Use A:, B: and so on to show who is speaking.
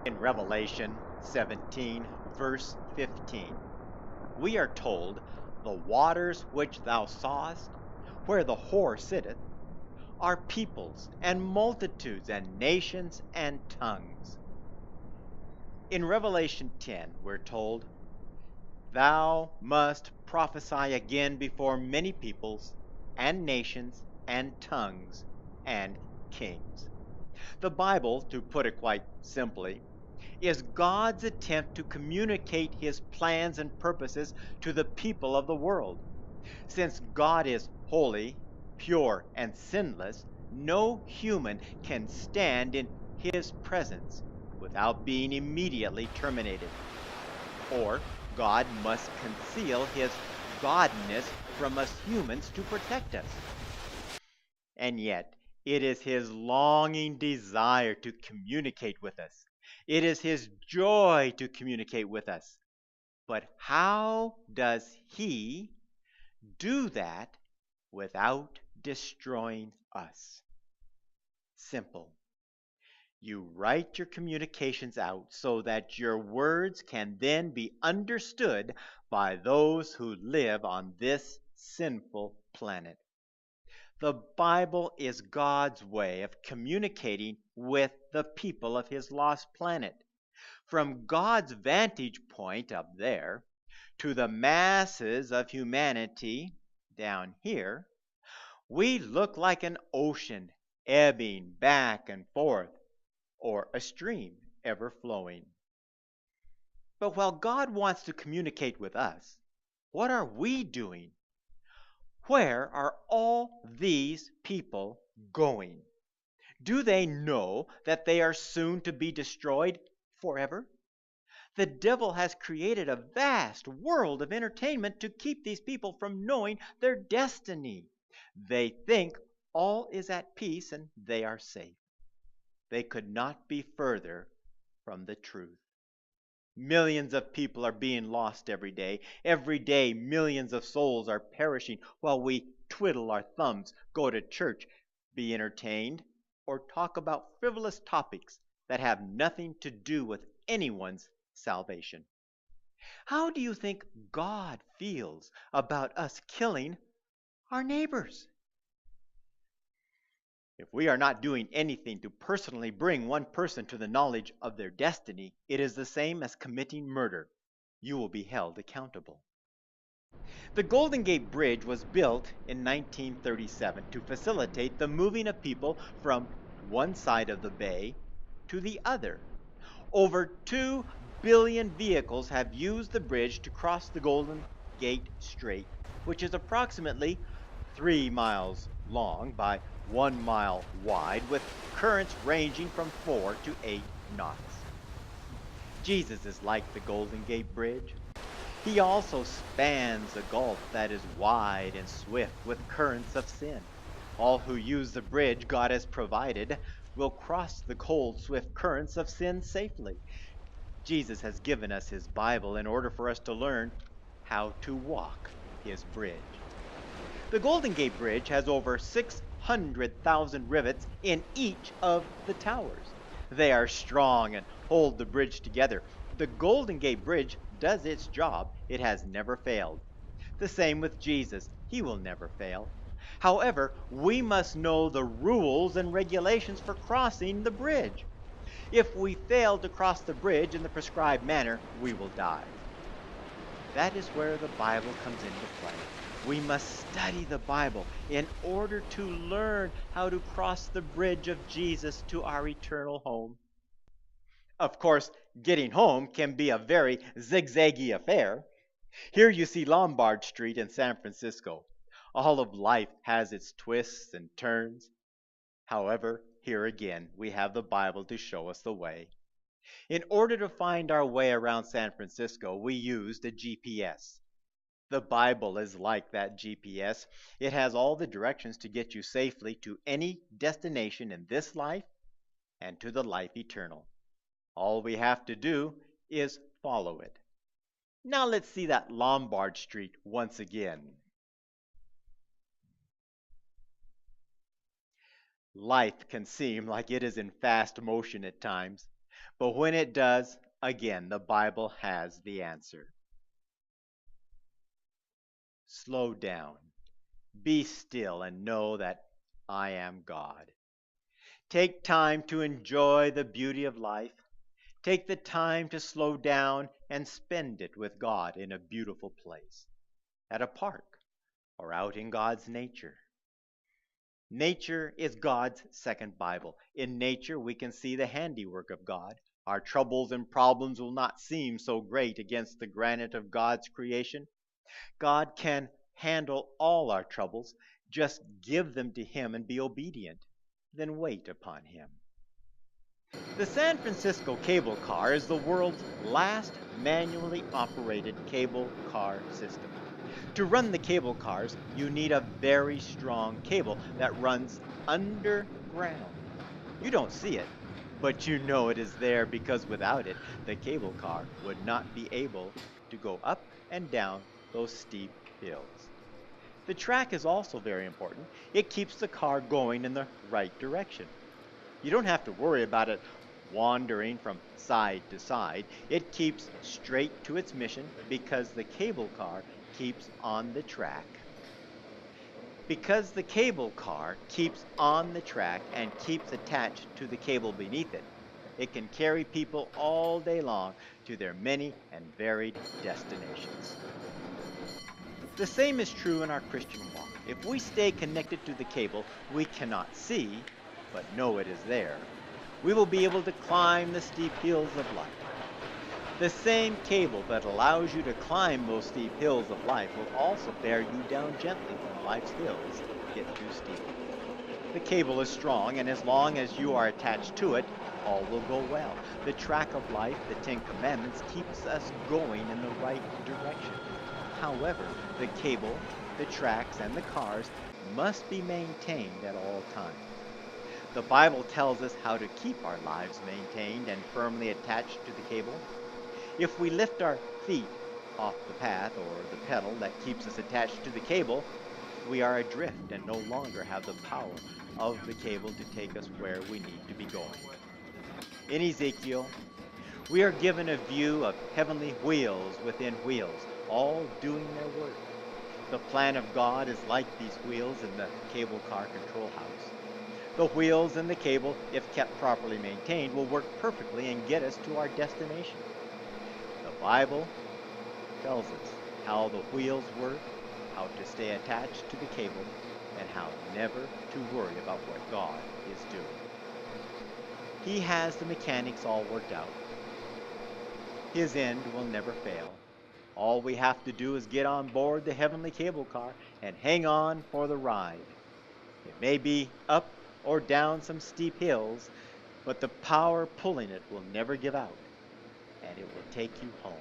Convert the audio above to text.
A: In Revelation 17, verse 15, we are told, "The waters which thou sawest, where the whore sitteth, are peoples and multitudes and nations and tongues." In Revelation 10, we're told, "Thou must prophesy again before many peoples and nations and tongues and kings." The Bible, to put it quite simply, is God's attempt to communicate his plans and purposes to the people of the world. Since God is holy, pure, and sinless, no human can stand in his presence without being immediately terminated. Or God must conceal his godness from us humans to protect us. And yet, it is his longing desire to communicate with us. It is his joy to communicate with us. But how does he do that without destroying us? Simple. You write your communications out so that your words can then be understood by those who live on this sinful planet. The Bible is God's way of communicating with the people of his lost planet. From God's vantage point up there to the masses of humanity down here, we look like an ocean ebbing back and forth, or a stream ever flowing. But while God wants to communicate with us, what are we doing? Where are all these people going? Do they know that they are soon to be destroyed forever? The devil has created a vast world of entertainment to keep these people from knowing their destiny. They think all is at peace and they are safe. They could not be further from the truth. Millions of people are being lost every day. Every day, millions of souls are perishing while we twiddle our thumbs, go to church, be entertained, or talk about frivolous topics that have nothing to do with anyone's salvation. How do you think God feels about us killing our neighbors? If we are not doing anything to personally bring one person to the knowledge of their destiny, it is the same as committing murder. You will be held accountable. The Golden Gate Bridge was built in 1937 to facilitate the moving of people from one side of the bay to the other. Over 2 billion vehicles have used the bridge to cross the Golden Gate Strait, which is approximately 3 miles long by 1 mile wide, with currents ranging from 4 to 8 knots. Jesus is like the Golden Gate Bridge. He also spans a gulf that is wide and swift with currents of sin. All who use the bridge God has provided will cross the cold, swift currents of sin safely. Jesus has given us his Bible in order for us to learn how to walk his bridge. The Golden Gate Bridge has over 600,000 rivets in each of the towers. They are strong and hold the bridge together. The Golden Gate Bridge does its job. It has never failed. The same with Jesus. He will never fail. However, we must know the rules and regulations for crossing the bridge. If we fail to cross the bridge in the prescribed manner, we will die. That is where the Bible comes into play. We must study the Bible in order to learn how to cross the bridge of Jesus to our eternal home. Of course, getting home can be a very zigzaggy affair. Here you see Lombard Street in San Francisco. All of life has its twists and turns. However, here again, we have the Bible to show us the way. In order to find our way around San Francisco, we used a GPS. The Bible is like that GPS. It has all the directions to get you safely to any destination in this life and to the life eternal. All we have to do is follow it. Now let's see that Lombard Street once again. Life can seem like it is in fast motion at times. But when it does, again, the Bible has the answer. Slow down. Be still and know that I am God. Take time to enjoy the beauty of life. Take the time to slow down and spend it with God in a beautiful place, at a park, or out in God's nature. Nature is God's second Bible. In nature, we can see the handiwork of God. Our troubles and problems will not seem so great against the granite of God's creation. God can handle all our troubles. Just give them to Him and be obedient. Then wait upon Him. The San Francisco cable car is the world's last manually operated cable car system. To run the cable cars, you need a very strong cable that runs underground. You don't see it, but you know it is there because without it, the cable car would not be able to go up and down those steep hills. The track is also very important. It keeps the car going in the right direction. You don't have to worry about it wandering from side to side. It keeps straight to its mission because the cable car keeps on the track. Because the cable car keeps on the track and keeps attached to the cable beneath it, it can carry people all day long to their many and varied destinations. The same is true in our Christian walk. If we stay connected to the cable we cannot see, but know it is there, we will be able to climb the steep hills of life. The same cable that allows you to climb those steep hills of life will also bear you down gently when life's hills get too steep. The cable is strong, and as long as you are attached to it, all will go well. The track of life, the Ten Commandments, keeps us going in the right direction. However, the cable, the tracks, and the cars must be maintained at all times. The Bible tells us how to keep our lives maintained and firmly attached to the cable. If we lift our feet off the path or the pedal that keeps us attached to the cable, we are adrift and no longer have the power of the cable to take us where we need to be going. In Ezekiel, we are given a view of heavenly wheels within wheels, all doing their work. The plan of God is like these wheels in the cable car control house. The wheels and the cable, if kept properly maintained, will work perfectly and get us to our destination. The Bible tells us how the wheels work, how to stay attached to the cable, and how never to worry about what God is doing. He has the mechanics all worked out. His end will never fail. All we have to do is get on board the heavenly cable car and hang on for the ride. It may be up or down some steep hills, but the power pulling it will never give out, and it will take you home.